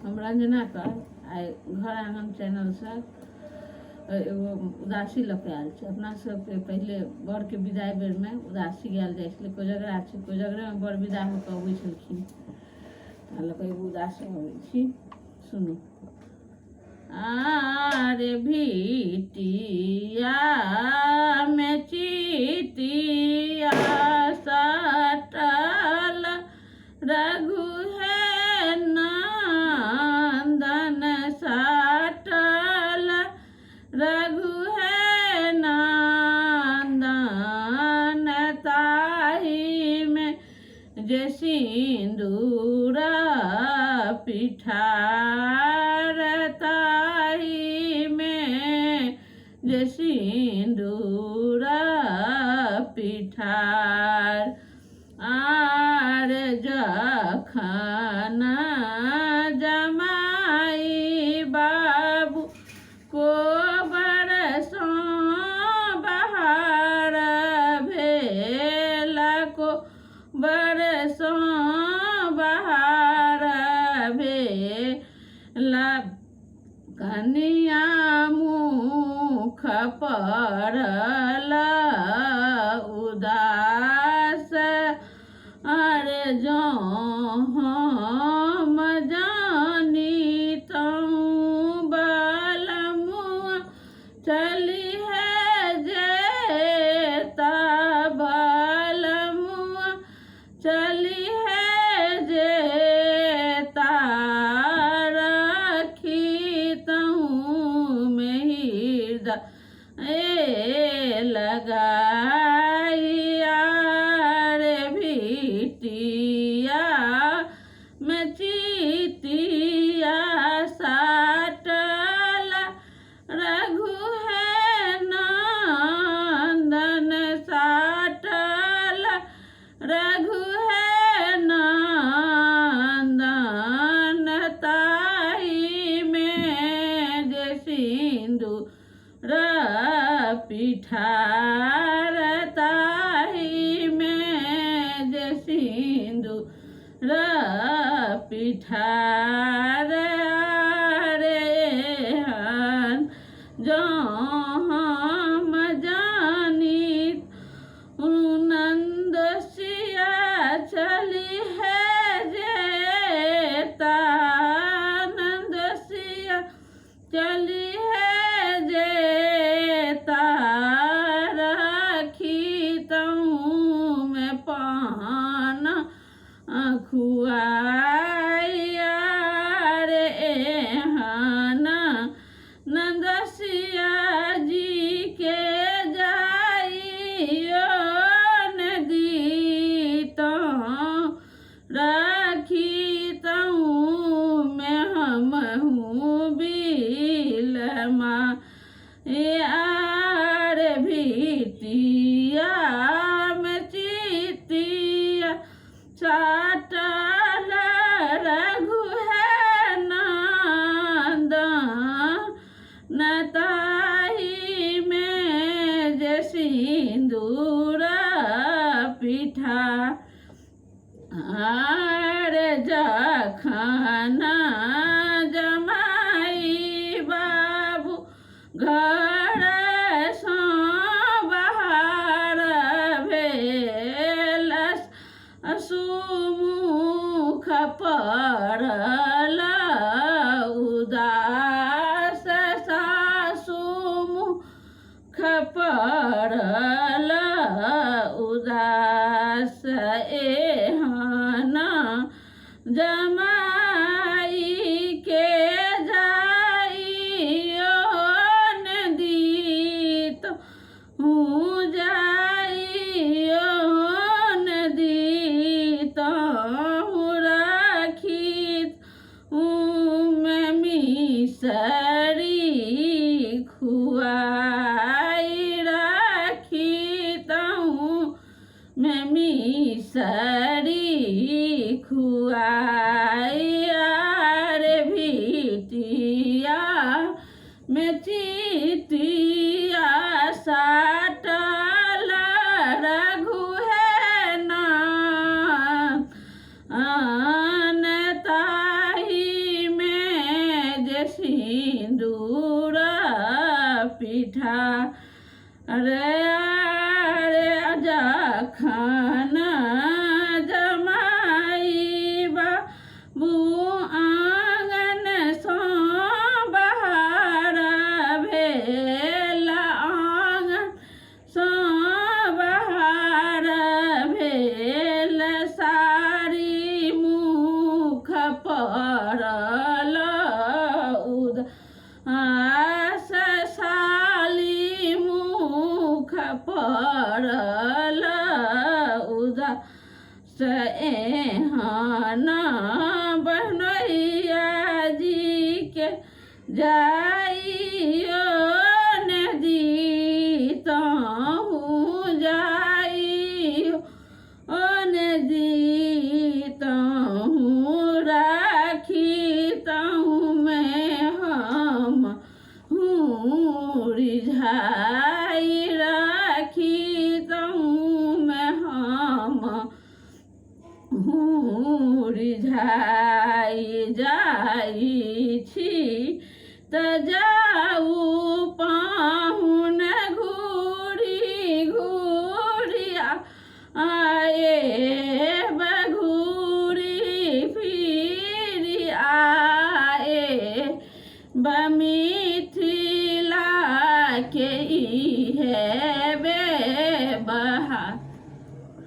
हम रंजना कर आइ घर आंगन चैनल से एगो उदासी लऽ के आयल छै। अपना सबके पहिले बर के विदाई बेर में उदासी गायल जाइ छलै। कोजगरा छै, कोजगरे में बर विदा होकर अबै छलखिन। ताहि लऽ कऽ एगो उदासी अबै छी, सुनू। आरे भिटिया में चिटिया सटल रघु है नंदन सटल रघु है नंदन ताहि में जे सिंदूर पिठार ताहि में जे सिंदूर पिठार। आर जखन जमाई बाबू को बरसों बहार भेल को बरसों बहार भेल कनिया मुख पड़ल उदास। अरे जो हम जानितौं बलमुआ चली है जेता बलमुआ चली है जेता रखितौं में हृदय लगाइया। रे भिटिया में चिटिया साटल रघु है नंदन साटल रघु है नंदन ताहि में जे सिंदूर पिठार ताहि में जे सिंदूर पिठार। रे हन जो हम जानित नंद सिया चली है जेता नंद सिया चली है जेता रखितौं में पान खुआइया। रे एहन नंदसिया जी के जाइयो न दीतौं रखितौं में हमहूँ बिलमा। यार भिटिया में चिटिया साटल रघु है नंदन ताहि में जे सिंदूर पिठार। आर जखन जमाई बाबू घर सँ बहार भेल सुमुख पड़ल उदास। सासु मुख पड़ल उदास। एहन जमाई के जाइयो न दीतौं जाइयो न दीतौं रखितौं में मिसरी खुआई रखितौं में मिसरी खुआई। सिंदूर पिठा रे जखन जमाई बाबू आंगन सँ बाहर भेल आंगन सँ बाहर भेल सारी मुख पड़ल उदास साली मुख पड़ल उदास एहन बनैया जी के जाइयो ने जीतहूँ जाइयो ने जीतहूँ राखी तहूँ में हम हूँ रिझाई राखी तहूँ में हम हूँ रिझाई जाइ छी त जाऊ पाहुन घूरी घूरी आए बघूरी फिर आए बमिथिला के ई है